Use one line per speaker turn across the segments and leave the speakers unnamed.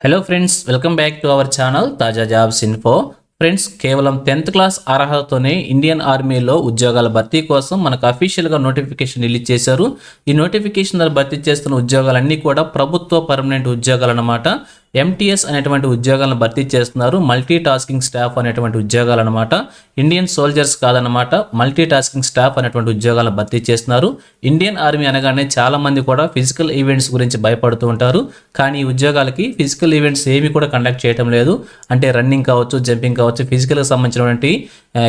Hello friends, welcome back to our channel తాజా jobs info. Friends, కేవలం 10th class అర్హతతోనే Indian ఆర్మీలో ఉద్యోగాల భర్తీ కోసం మనకు అఫీషియల్గా నోటిఫికేషన్ రిలీజ్ చేశారు. ఈ నోటిఫికేషన్ ద్వారా భర్తీ చేస్తున్న ఉద్యోగాలన్నీ కూడా ప్రభుత్వ పర్మనెంట్ ఉద్యోగాలు అన్నమాట. ఎంటీఎస్ అనేటువంటి ఉద్యోగాలను భర్తీ చేస్తున్నారు. మల్టీ టాస్కింగ్ స్టాఫ్ అనేటువంటి ఉద్యోగాలు అనమాట. ఇండియన్ సోల్జర్స్ కాదన్నమాట, మల్టీ టాస్కింగ్ స్టాఫ్ అనేటువంటి ఉద్యోగాలను భర్తీ చేస్తున్నారు. ఇండియన్ ఆర్మీ అనగానే చాలా మంది కూడా ఫిజికల్ ఈవెంట్స్ గురించి భయపడుతూ ఉంటారు. కానీ ఈ ఉద్యోగాలకి ఫిజికల్ ఈవెంట్స్ ఏమి కూడా కండక్ట్ చేయడం లేదు. అంటే రన్నింగ్ కావచ్చు, జంపింగ్ కావచ్చు, ఫిజికల్కి సంబంధించినటువంటి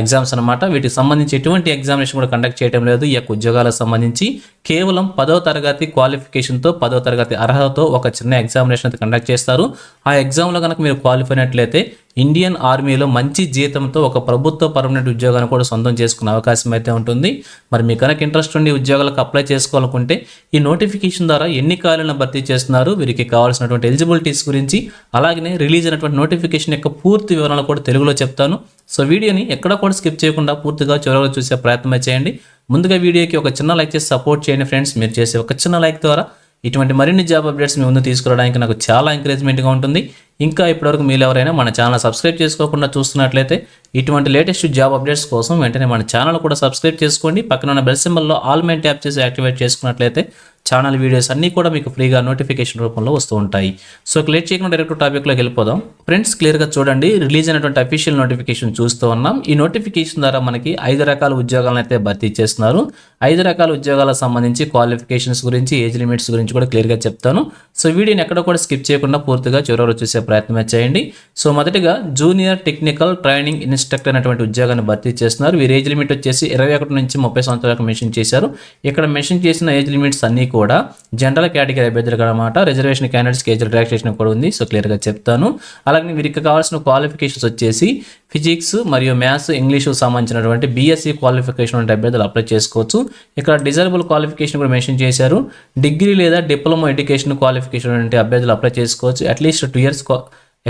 ఎగ్జామ్స్ అనమాట. వీటికి సంబంధించి ఎటువంటి ఎగ్జామినేషన్ కూడా కండక్ట్ చేయడం లేదు. ఈ యొక్క ఉద్యోగాలకు సంబంధించి కేవలం 10వ తరగతి క్వాలిఫికేషన్తో, 10వ తరగతి అర్హతతో ఒక చిన్న ఎగ్జామినేషన్ అయితే కండక్ట్ చేస్తారు. ఆ ఎగ్జామ్లో కనుక మీరు క్వాలిఫై అయినట్లయితే ఇండియన్ ఆర్మీలో మంచి జీతంతో ఒక ప్రభుత్వ పర్మనెంట్ ఉద్యోగాన్ని కూడా సొంతం చేసుకునే అవకాశం అయితే ఉంటుంది. మరి మీకు కనుక ఇంట్రెస్ట్ ఉండి ఉద్యోగాలకు అప్లై చేసుకోవాలనుకుంటే ఈ నోటిఫికేషన్ ద్వారా ఎన్ని ఖాళీలను భర్తీ చేస్తున్నారు, వీరికి కావాల్సినటువంటి ఎలిజిబిలిటీస్ గురించి, అలాగే రిలీజ్ అయినటువంటి నోటిఫికేషన్ యొక్క పూర్తి వివరాలు కూడా తెలుగులో చెప్తాను. సో వీడియోని ఎక్కడ కూడా స్కిప్ చేయకుండా పూర్తిగా చివరిగా చూసే ప్రయత్నం చేయండి. ముందుగా వీడియోకి ఒక చిన్న లైక్ చేసి సపోర్ట్ చేయండి ఫ్రెండ్స్. మీరు చేసే ఒక చిన్న లైక్ ద్వారా ఇటువంటి మరిన్ని జాబ్ అప్డేట్స్ మీ ముందు తీసుకురావడానికి నాకు చాలా ఎంకరేజ్మెంట్గా ఉంటుంది. ఇంకా ఇప్పటివరకు మీరు ఎవరైనా మన ఛానల్ సబ్స్క్రైబ్ చేసుకోకుండా చూస్తున్నట్లయితే ఇటువంటి లేటెస్ట్ జాబ్ అప్డేట్స్ కోసం వెంటనే మన ఛానల్ కూడా సబ్స్క్రైబ్ చేసుకోండి. పక్కన ఉన్న బెల్ సింబల్లో ఆల్ మెయిన్ ట్యాప్ చేసి యాక్టివేట్ చేసుకున్నట్లయితే ఛానల్ వీడియోస్ అన్నీ కూడా మీకు ఫ్రీగా నోటిఫికేషన్ రూపంలో వస్తూ ఉంటాయి. సో లేట్ చేయకుండా డైరెక్ట్ టాపిక్లోకి వెళ్ళిపోదాం. ఫ్రెండ్స్, క్లియర్గా చూడండి, రిలీజ్ అయినటువంటి అఫీషియల్ నోటిఫికేషన్ చూస్తూ ఉన్నాం. ఈ నోటిఫికేషన్ ద్వారా మనకి 5 రకాల ఉద్యోగాలను అయితే భర్తీ చేస్తున్నారు. 5 రకాల ఉద్యోగాలకు సంబంధించి క్వాలిఫికేషన్స్ గురించి, ఏజ్ లిమిట్స్ గురించి కూడా క్లియర్గా చెప్తాను. సో వీడియోని ఎక్కడ కూడా స్కిప్ చేయకుండా పూర్తిగా చివరిలో చూసే ప్రయత్నం చేయండి. సో మొదటిగా జూనియర్ టెక్నికల్ ట్రైనింగ్ ఇన్స్ట్రక్టర్ అనేటువంటి ఉద్యోగాన్ని భర్తీ చేస్తున్నారు. వీరి ఏజ్ లిమిట్ వచ్చేసి 21 నుంచి 30 సంవత్సరాలకు మెన్షన్ చేశారు. ఇక్కడ మెన్షన్ చేసిన ఏజ్ లిమిట్స్ అన్నీ కూడా జనరల్ కేటగిరీ అభ్యర్థులకు అనమాట. రిజర్వేషన్ క్యాండిడేట్స్కి ఏజ్ రిలాక్సేషన్ కూడా ఉంది. సో క్లియర్గా చెప్తాను. అలాగే వీరికి కావాల్సిన క్వాలిఫికేషన్స్ వచ్చేసి ఫిజిక్స్ మరియు మ్యాథ్స్, ఇంగ్లీషు సంబంధించినటువంటి బీఎస్సీ క్వాలిఫికేషన్ ఉంటే అభ్యర్థులు అప్లై చేసుకోవచ్చు. ఇక్కడ డిజైరబుల్ క్వాలిఫికేషన్ కూడా మెన్షన్ చేశారు. డిగ్రీ లేదా డిప్లొమా ఎడ్యుకేషన్ క్వాలిఫికేషన్ ఉంటే అభ్యర్థులు అప్లై చేసుకోవచ్చు. అట్లీస్ట్ 2 ఇయర్స్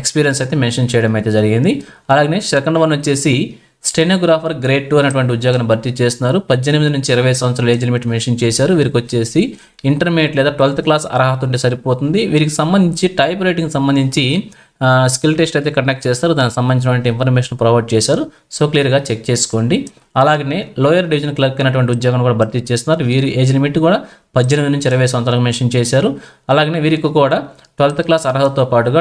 ఎక్స్పీరియన్స్ అయితే మెన్షన్ చేయడం అయితే జరిగింది. అలాగే సెకండ్ వన్ వచ్చేసి స్టెనోగ్రాఫర్ గ్రేడ్ 2 అనేటువంటి ఉద్యోగాన్ని భర్తీ చేస్తున్నారు. 18 నుంచి 20 సంవత్సరాల ఏజ్ లిమిట్ మెన్షన్ చేశారు. వీరికి వచ్చేసి ఇంటర్మీడియట్ లేదా 12th క్లాస్ అర్హత ఉంటే సరిపోతుంది. వీరికి సంబంధించి టైప్ రైటింగ్ సంబంధించి స్కిల్ టెస్ట్ అయితే కండక్ట్ చేస్తారు. దానికి సంబంధించినటువంటి ఇన్ఫర్మేషన్ ప్రొవైడ్ చేశారు. సో క్లియర్గా చెక్ చేసుకోండి. అలాగనే లోయర్ డివిజన్ క్లర్క్ అనేటువంటి ఉద్యోగాన్ని కూడా భర్తీ చేస్తున్నారు. వీరి ఏజ్ లిమిట్ కూడా 18 నుంచి 20 సంవత్సరాలకు మెన్షన్ చేశారు. అలాగే వీరికి కూడా 12th క్లాస్ అర్హతతో పాటుగా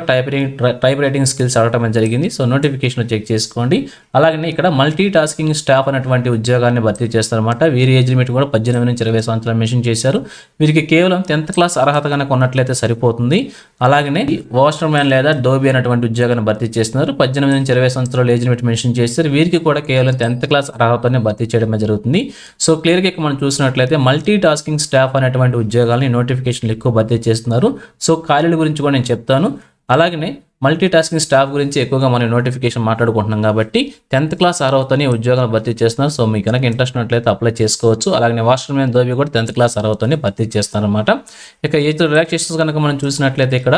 టైప్ రైటింగ్ స్కిల్స్ అడగడం జరిగింది. సో నోటిఫికేషన్ చెక్ చేసుకోండి. అలాగే ఇక్కడ మల్టీ టాస్కింగ్ స్టాఫ్ అనేటువంటి ఉద్యోగాన్ని భర్తీ చేస్తారన్నమాట. వీరి ఏజ్ లిమిట్ కూడా 18 నుంచి 20 సంవత్సరాలు మెన్షన్ చేశారు. వీరికి కేవలం 10th క్లాస్ అర్హత కనుక ఉన్నట్లయితే సరిపోతుంది. అలాగనే వాషర్ మ్యాన్ లేదా డోబీ అనేటువంటి ఉద్యోగాన్ని భర్తీ చేస్తున్నారు. 18 నుంచి 20 సంవత్సరాలు ఏజ్ లిమిట్ మెన్షన్ చేస్తారు. వీరికి కూడా కేవలం 10th క్లాస్ అర్హతతోనే భర్తీ చేయడం జరుగుతుంది. సో క్లియర్గా ఇక్కడ మనం చూసినట్లయితే మల్టీ టాస్కింగ్ స్టాఫ్ అనేటువంటి ఉద్యోగాలని నోటిఫికేషన్లు ఎక్కువ భర్తీ చేస్తున్నారు. సో ఖాళీల గురించి కూడా నేను చెప్తాను. అలాగనే మల్టీ టాస్కింగ్ స్టాఫ్ గురించి ఎక్కువగా మనం నోటిఫికేషన్ మాట్లాడుకుంటున్నాం కాబట్టి 10th క్లాస్ అర్హతని ఉద్యోగాలు భర్తీ చేస్తున్నారు. సో మీకు కనుక ఇంట్రెస్ట్ ఉన్నట్లయితే అప్లై చేసుకోవచ్చు. అలాగే వాషర్ మ్యాన్ దోబీ కూడా 10th క్లాస్ అర్హతని భర్తీ చేస్తున్నారు అనమాట. ఇక ఏజ్ రిలాక్సేషన్స్ కనుక మనం చూసినట్లయితే ఇక్కడ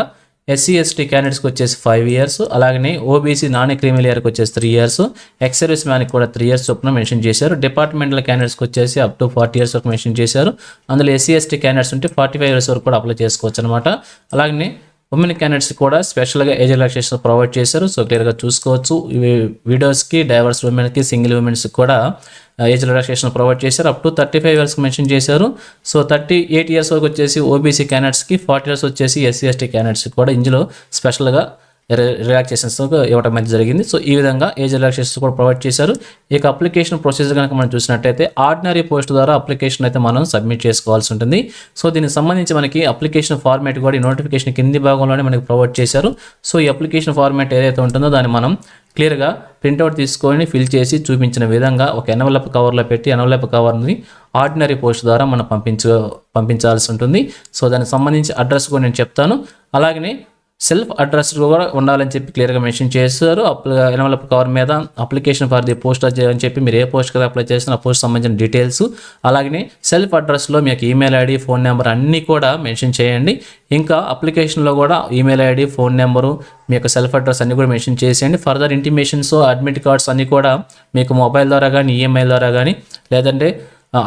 ఎస్సీ ఎస్టీ క్యాండిడేట్స్కి వచ్చేసి 5 ఇయర్స్, అలాగే ఓబీసీ నాన్ క్రీమీ లేయర్కి వచ్చేసి 3 ఇయర్స్, ఎక్స్ సర్వీస్ మ్యాన్కి కూడా 3 ఇయర్స్ చొప్పున మెన్షన్ చేశారు. డిపార్ట్మెంటల్ క్యాండిడేట్స్కి వచ్చేసి అప్ టు 40 ఇయర్స్ వరకు మెన్షన్ చేశారు. అందులో ఎస్సీ ఎస్టీ క్యాండిడేట్స్ ఉంటే 45 ఇయర్స్ వరకు కూడా అప్లై చేసుకోవచ్చు అనమాట. అలాగే ఉమెన్ క్యాండిడేట్స్ కూడా స్పెషల్గా ఏజ్ రిలాక్సేషన్ ప్రొవైడ్ చేశారు. సో క్లియర్గా చూసుకోవచ్చు. విడోస్కి, డైవర్స్ ఉమెన్కి, సింగిల్ ఉమెన్స్కి కూడా ఏజ్ రిలాక్సేషన్ ప్రొవైడ్ చేశారు. అప్ టు 35 ఇయర్స్కి మెన్షన్ చేశారు. సో 38 ఇయర్స్ వరకు వచ్చేసి ఓబీసీ క్యాండిడేట్స్కి, 40 ఇయర్స్ వచ్చేసి ఎస్సీ ఎస్టీ క్యాండిడేట్స్కి కూడా ఇందులో స్పెషల్గా రిలాక్సేషన్స్ ఇవ్వడం అయితే జరిగింది. సో ఈ విధంగా ఏజ్ రిలాక్సేషన్స్ కూడా ప్రొవైడ్ చేశారు. ఇక అప్లికేషన్ ప్రొసీజర్ కనుక మనం చూసినట్టయితే ఆర్డినరీ పోస్ట్ ద్వారా అప్లికేషన్ అయితే మనం సబ్మిట్ చేసుకోవాల్సి ఉంటుంది. సో దీనికి సంబంధించి మనకి అప్లికేషన్ ఫార్మాట్ కూడా ఈ నోటిఫికేషన్ కింది భాగంలోనే మనకి ప్రొవైడ్ చేశారు. సో ఈ అప్లికేషన్ ఫార్మాట్ ఏదైతే ఉంటుందో దాన్ని మనం క్లియర్గా ప్రింట్అవుట్ తీసుకొని ఫిల్ చేసి చూపించిన విధంగా ఒక ఎన్వలప్ కవర్లో పెట్టి ఎన్వలప్ కవర్ని ఆర్డినరీ పోస్ట్ ద్వారా మనం పంపించాల్సి ఉంటుంది. సో దానికి సంబంధించి అడ్రస్ కూడా నేను చెప్తాను. అలాగనే సెల్ఫ్ అడ్రస్ కూడా ఉండాలని చెప్పి క్లియర్గా మెన్షన్ చేస్తారు. ఎన్వలప్ కవర్ మీద అప్లికేషన్ ఫర్ ది పోస్ట్ అని చెప్పి మీరు ఏ పోస్ట్ కదా అప్లై చేసిన ఆ పోస్ట్ సంబంధించిన డీటెయిల్స్, అలాగే సెల్ఫ్ అడ్రస్లో మీ యొక్క ఈమెయిల్ ఐడి, ఫోన్ నెంబర్ అన్నీ కూడా మెన్షన్ చేయండి. ఇంకా అప్లికేషన్లో కూడా ఈమెయిల్ ఐడి, ఫోన్ నెంబరు, మీ యొక్క సెల్ఫ్ అడ్రస్ అన్నీ కూడా మెన్షన్ చేసేయండి. ఫర్దర్ ఇంటిమేషన్స్, అడ్మిట్ కార్డ్స్ అన్నీ కూడా మీకు మొబైల్ ద్వారా కానీ, ఈఎంఐ ద్వారా కానీ, లేదంటే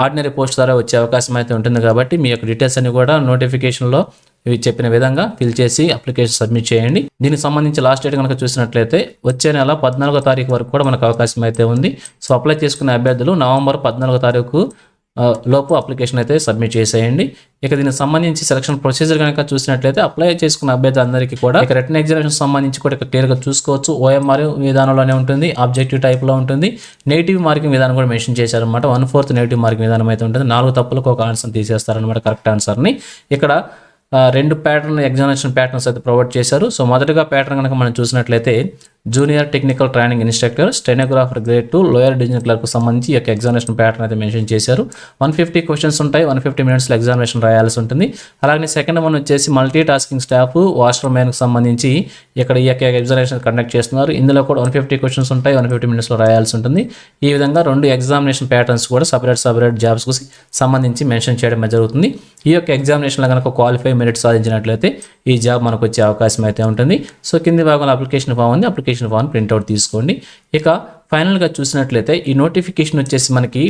ఆర్డినరీ పోస్ట్ ద్వారా వచ్చే అవకాశం అయితే ఉంటుంది. కాబట్టి మీ యొక్క డీటెయిల్స్ అన్ని కూడా నోటిఫికేషన్లో ఇవి చెప్పిన విధంగా ఫిల్ చేసి అప్లికేషన్ సబ్మిట్ చేయండి. దీనికి సంబంధించి లాస్ట్ డేట్ కనుక చూసినట్లయితే వచ్చే నెల 14వ తారీఖు వరకు కూడా మనకు అవకాశం అయితే ఉంది. సో అప్లై చేసుకునే అభ్యర్థులు నవంబర్ 14వ తారీఖు లోపు అప్లికేషన్ అయితే సబ్మిట్ చేసేయండి. ఇక దీనికి సంబంధించి సెలక్షన్ ప్రొసీజర్ కనుక చూసినట్లయితే అప్లై చేసుకున్న అభ్యర్థులందరికీ కూడా ఇక రిటన్ ఎగ్జామినేషన్ సంబంధించి కూడా క్లియర్గా చూసుకోవచ్చు. ఓఎంఆర్ విధానంలోనే ఉంటుంది, ఆబ్జెక్టివ్ టైప్లో ఉంటుంది. నెగిటివ్ మార్కింగ్ విధానం కూడా మెన్షన్ చేశారనమాట. 1/4 నెగిటివ్ మార్కింగ్ విధానం అయితే ఉంటుంది. 4 తప్పులకు ఒక ఆన్సర్ తీసేస్తారనమాట, కరెక్ట్ ఆన్సర్ని. ఇక్కడ 2 ప్యాటర్న్ ఎగ్జామినేషన్ ప్యాటర్న్స్ అయితే ప్రొవైడ్ చేశారు. సో మొదటిగా ప్యాటర్న్ కనుక మనం చూసినట్లయితే junior technical training instructor, stenographer grade 2, lower division clerk సంబంధించి ఈ యొక్క ఎగ్జామినేషన్ ప్యాటర్న్ అయితే మెన్షన్ చేశారు. 150 క్వశ్చన్స్ ఉంటాయి, 150 మినిట్స్లో ఎగ్జామినేషన్ రాయాల్సి ఉంటుంది. అలాగే సెకండ్ వన్ వచ్చేసి మల్టీ టాస్కింగ్ స్టాఫ్, వాష్రూమ్ మ్యాన్కి సంబంధించి ఇక్కడ ఈ యొక్క ఎగ్జామినేషన్ కండక్ట్ చేస్తున్నారు. ఇందులో కూడా 150 క్వశ్చన్స్ ఉంటాయి, 150 మినిట్స్లో రాయాల్సి ఉంటుంది. ఈ విధంగా 2 ఎగ్జామినేషన్ ప్యాటర్న్స్ కూడా సపరేట్ జాబ్స్కు సంబంధించి మెన్షన్ చేయడం జరుగుతుంది. ఈ యొక్క ఎగ్జామినేషన్లో కనుక క్వాలిఫై మెరిట్ సాధించినట్లయితే ఈ జాబ్ మనకు వచ్చే అవకాశం అయితే ఉంటుంది. సో కింది భాగంలో అప్లికేషన్ ఫామ్ ఉంది, అప్లికేషన్ ఫామ్ ప్రింట్అవుట్ తీసుకోండి. ఇక ఫైనల్గా చూసినట్లయితే ఈ నోటిఫికేషన్ వచ్చేసి మనకి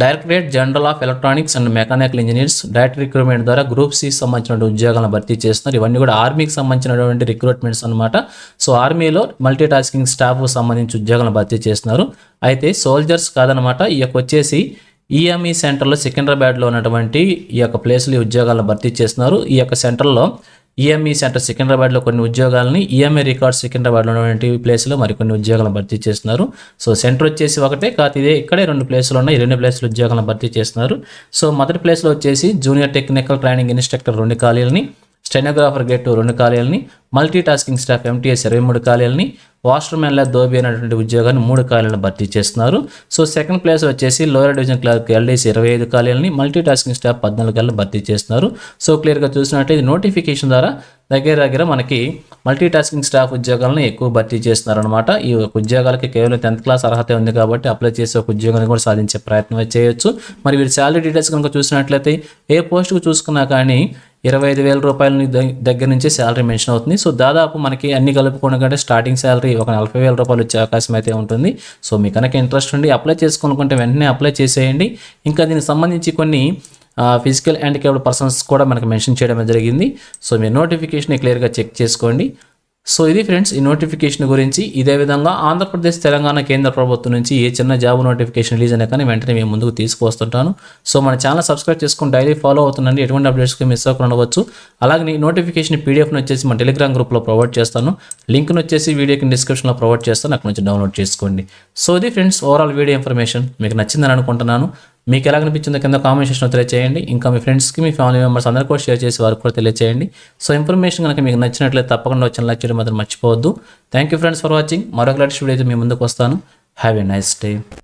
directorate general of electronics and mechanical engineers direct recruitment ద్వారా గ్రూప్ సి సంబంధించిన ఉద్యోగాలను భర్తీ చేస్తున్నారు. ఇవన్నీ కూడా ఆర్మీకి సంబంధించినటువంటి రిక్రూట్మెంట్స్ అనమాట. సో ఆర్మీలో మల్టీ టాస్కింగ్ స్టాఫ్ సంబంధించి ఉద్యోగాలను భర్తీ చేస్తున్నారు. అయితే సోల్జర్స్ కాదనమాట. ఈ యొక్క వచ్చేసి ఈఎంఈ సెంటర్లో సికింద్రాబాద్లో ఉన్నటువంటి ఈ యొక్క ప్లేస్లో ఉద్యోగాలను భర్తీ చేస్తున్నారు. ఈ యొక్క సెంటర్లో ఈఎంఈ సెంటర్ సికింద్రాబాద్లో కొన్ని ఉద్యోగాలని, ఈఎంఐ రికార్డ్స్ సికింద్రాబాద్లో ఉన్నటువంటి ప్లేస్లో మరికొన్ని ఉద్యోగాలను భర్తీ చేస్తున్నారు. సో సెంటర్ వచ్చేసి ఒకటే కాదు, ఇక్కడే 2 ప్లేసులు ఉన్నాయి. ఈ 2 ప్లేసులు ఉద్యోగాలను భర్తీ చేస్తున్నారు. సో మొదటి ప్లేస్లో వచ్చేసి జూనియర్ టెక్నికల్ ట్రైనింగ్ ఇన్స్ట్రక్టర్ 2 ఖాళీలని, స్టెనోగ్రాఫర్ గేట్ 2 ఖాళీలని, మల్టీ టాస్కింగ్ స్టాఫ్ ఎంటీఎస్ 23 ఖాళీలని, వాష్రూమ్ మ్యాన్ల దోబి అనేటువంటి ఉద్యోగాన్ని 3 ఖాళీలను భర్తీ చేస్తున్నారు. సో సెకండ్ ప్లేస్ వచ్చేసి లోయర్ డివిజన్ క్లర్క్ ఎల్డీసీ 25 ఖాళీలని, మల్టీ టాస్కింగ్ స్టాఫ్ 14 ఖాళీలు భర్తీ చేస్తున్నారు. సో క్లియర్గా చూసినట్టు ఇది నోటిఫికేషన్ ద్వారా దగ్గర మనకి మల్టీ టాస్కింగ్ స్టాఫ్ ఉద్యోగాలను ఎక్కువ భర్తీ చేస్తున్నారు అనమాట. ఈ ఉద్యోగాలకి కేవలం 10th క్లాస్ అర్హత ఉంది కాబట్టి అప్లై చేసి ఒక ఉద్యోగాన్ని కూడా సాధించే ప్రయత్నం చేయొచ్చు. మరి వీరి శాలరీ డీటెయిల్స్ కనుక చూసినట్లయితే ఏ పోస్టుకు చూసుకున్నా కానీ 25,000 రూపాయల దగ్గర నుంచి శాలరీ మెన్షన్ అవుతుంది. సో దాదాపు మనకి అన్ని కలుపుకోవడం కంటే స్టార్టింగ్ శాలరీ ఒక 40,000 రూపాయలు వచ్చే అవకాశం అయితే ఉంటుంది. సో మీకు కనుక ఇంట్రెస్ట్ ఉండి అప్లై చేసుకోనుకుంటే వెంటనే అప్లై చేసేయండి. ఇంకా దీనికి సంబంధించి కొన్ని ఫిజికల్ హ్యాండిక్యాప్డ్ పర్సన్స్ కూడా మనకు మెన్షన్ చేయడం జరిగింది. సో మీరు నోటిఫికేషన్ క్లియర్గా చెక్ చేసుకోండి. సో ఇది ఫ్రెండ్స్ ఈ నోటిఫికేషన్ గురించి. ఇదే విధంగా ఆంధ్రప్రదేశ్, తెలంగాణ కేంద్ర ప్రభుత్వం నుంచి ఏ చిన్న జాబ్ నోటిఫికేషన్ రిలీజ్ అయినా కానీ వెంటనే మేము ముందుకు తీసుకువస్తుంటాను. సో మన ఛానల్ సబ్స్క్రైబ్ చేసుకుని డైలీ ఫాలో అవుతుండండి. ఎటువంటి అప్డేట్స్కి మిస్ అవ్వకుండా ఉండవచ్చు. అలాగే నోటిఫికేషన్ పీడిఎఫ్ని వచ్చేసి మన టెలిగ్రామ్ గ్రూప్లో ప్రొవైడ్ చేస్తాను. లింక్ను వచ్చేసి వీడియోకి డిస్క్రిప్షన్లో ప్రొవైడ్ చేస్తాను, అక్కడ నుంచి డౌన్లోడ్ చేసుకోండి. సో ఇది ఫ్రెండ్స్ ఓవరాల్ వీడియో ఇన్ఫర్మేషన్ మీకు నచ్చిందని అనుకుంటున్నాను. మీకు ఎలా అనిపించిందో కింద కామెంట్ సెక్షన్లో తెలియజేయండి. ఇంకా మీ ఫ్రెండ్స్కి, మీ ఫ్యామిలీ మెంబర్స్ అందరూ కూడా షేర్ చేసి వారికి కూడా తెలియజేయండి. సో ఇన్ఫర్మేషన్ కనుక మీకు నచ్చినట్లయితే తప్పకుండా వచ్చి లైక్ చేయడం మాత్రం మర్చిపోవద్దు. Thank you friends for watching. మరొక లేటెస్ట్ వీడియో అయితే మీ ముందుకు వస్తాను. Have a nice day.